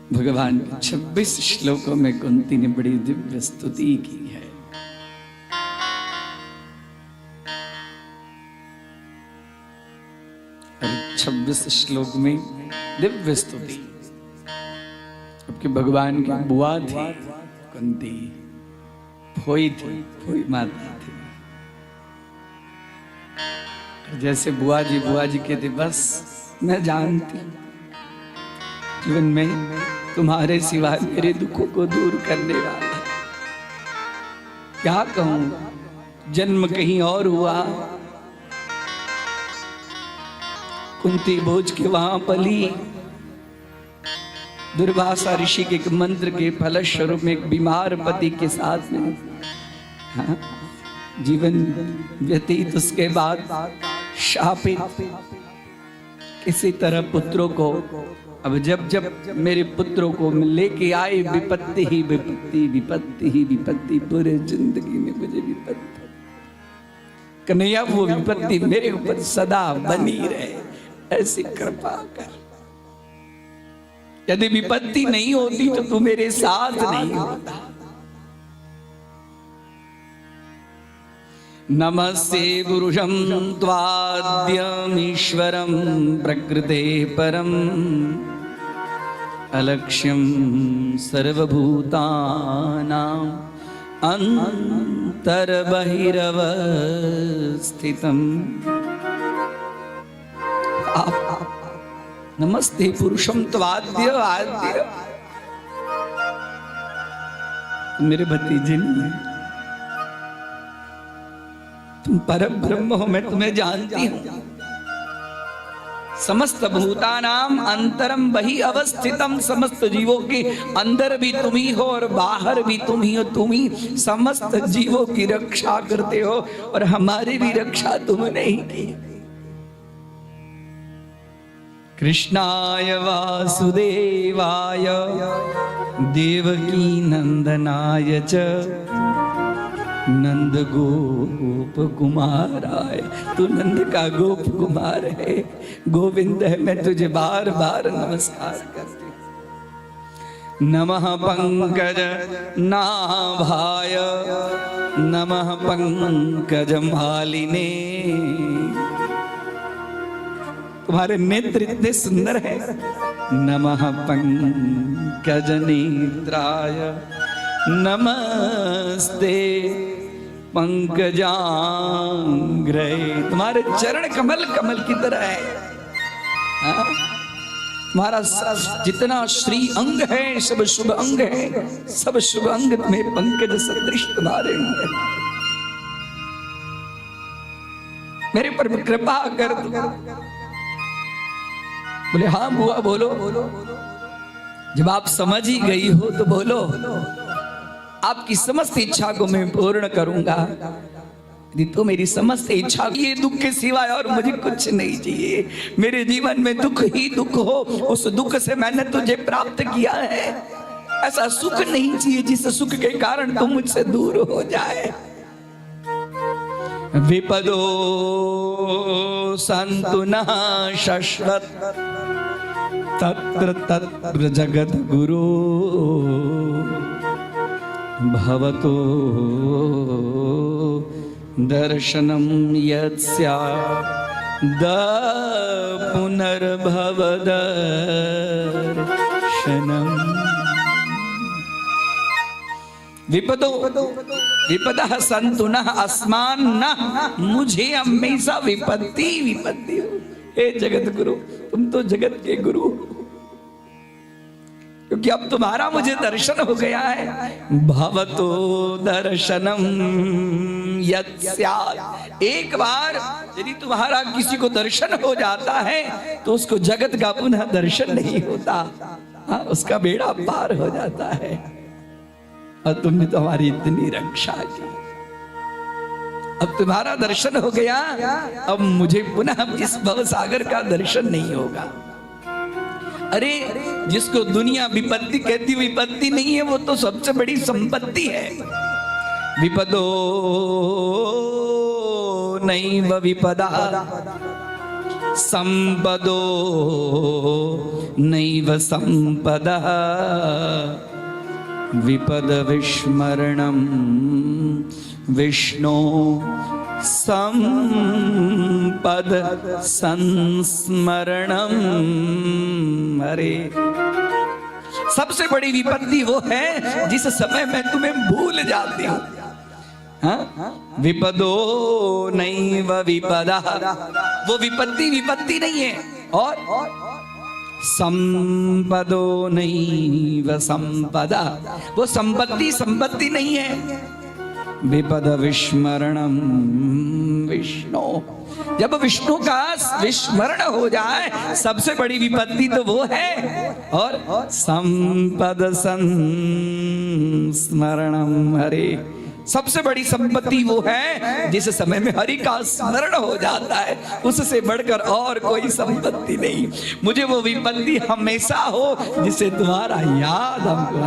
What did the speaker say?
भगवान के 26 श्लोकों में कुंती ने बड़ी दिव्य स्तुति की है। और 26 श्लोक में दिव्य स्तुति। जबकि भगवान की बुआ थी कुंती, फोई थी, फोई माता थी। जैसे बुआ जी कहते, बस मैं जानती जीवन में तुम्हारे सिवा मेरे दुखों को दूर करने वाला क्या कहूं, जन्म कहीं और हुआ, कुंती भोज के वहां पली, दुर्वासा ऋषि के एक मंत्र के फलस्वरूप में एक बीमार पति के साथ में जीवन व्यतीत, उसके बाद शापित, किसी तरह पुत्रों को, अब जब जब मेरे पुत्रों को लेके आए विपत्ति ही विपत्ति, विपत्ति ही विपत्ति, पूरे जिंदगी में मुझे विपत्ति, कन्हैया वो विपत्ति मेरे ऊपर सदा बनी रहे, ऐसी कृपा कर। यदि विपत्ति नहीं होती तो तू मेरे साथ नहीं होता। नमस्ते पुरुषं त्वाद्यमीश्वरं प्रकृते परम अलक्ष्यं सर्वभूतानां अंतर्बहिरवस्थितम्। नमस्ते पुरुषं त्वाद्य, आद्य मेरे भतीजे नहीं है, तुम परम ब्रह्म हो, मैं तुम्हें जानती हूं। समस्त भूतानाम अंतरम बहि अवस्थितम, समस्त जीवों के अंदर भी तुम ही हो और बाहर भी तुम ही हो। तुम ही समस्त जीवों की रक्षा करते हो और हमारी भी रक्षा तुमने ही की। कृष्णाय वासुदेवाय देवकी नंदनाय च नंद गोप कुमाराय। तू नंद का गोप कुमार है, गोविंद है, मैं तुझे बार बार नमस्कार करती हूँ। नमः पंकज नाभाय, नमः पंकज मालिने। तुम्हारे नेत्र इतने सुंदर हैं। नमः पंकज नेत्राय, नमस्ते पंकजांग्रे। तुम्हारे चरण कमल कमल की तरह है। तुम्हारा जितना श्री अंग है, सब शुभ अंग है, सब शुभ अंग तुम्हें पंकज सदृश तुम्हारे अंग है। मेरे पर कृपा कर। बोले हाँ बुआ बोलो। जब आप समझ ही गई हो तो बोलो। आपकी समस्त इच्छा को मैं पूर्ण करूंगा। यदि तो मेरी समस्त इच्छा, ये दुख के सिवाय और मुझे कुछ नहीं चाहिए। मेरे जीवन में दुख ही दुख हो, उस दुख से मैंने तुझे प्राप्त किया है। ऐसा सुख नहीं चाहिए जिस सुख के कारण तुम मुझसे दूर हो जाए। विपदो संतु न शश्वत, तत्र तत्र जगत गुरु भवतो दर्शनम यत्स्याद् पुनर्भवदर्शनम। विपदो विपदः सन्तु न अस्मान् न, मुझे हमेशा विपत्ति विपत्ति हो। हे जगत गुरु, तुम तो जगत के गुरु हो, क्योंकि अब तुम्हारा मुझे दर्शन हो गया है। भवतो दर्शनम यत्स्यात्, एक बार यदि तुम्हारा किसी को दर्शन हो जाता है तो उसको जगत का पुनः दर्शन नहीं होता। हाँ, उसका बेड़ा पार हो जाता है। और तुमने तो हमारी इतनी रक्षा की, अब तुम्हारा दर्शन हो गया, अब मुझे पुनः इस भवसागर का दर्शन नहीं होगा। अरे जिसको दुनिया विपत्ति कहती, विपत्ति नहीं है, वो तो सबसे बड़ी संपत्ति है। विपदो नैव विपदा संपदो नैव संपदः विपद विस्मरणं विष्णो संपद संस्मरणम। अरे सबसे बड़ी विपत्ति वो है जिस समय मैं तुम्हें भूल जाती हूं। विपदो नैव विपदा, वो विपत्ति नहीं है। और संपदो नैव संपदा, वो संपत्ति नहीं है। विपद विस्मरणम विष्णु, जब विष्णु का विस्मरण हो जाए सबसे बड़ी विपत्ति तो वो है। और संपद संस्मरणम, हरे सबसे बड़ी संपत्ति वो है जिस समय में हरि का स्मरण हो जाता है, उससे बढ़कर और कोई संपत्ति नहीं। मुझे वो विपत्ति हमेशा हो जिसे तुम्हारा याद हमको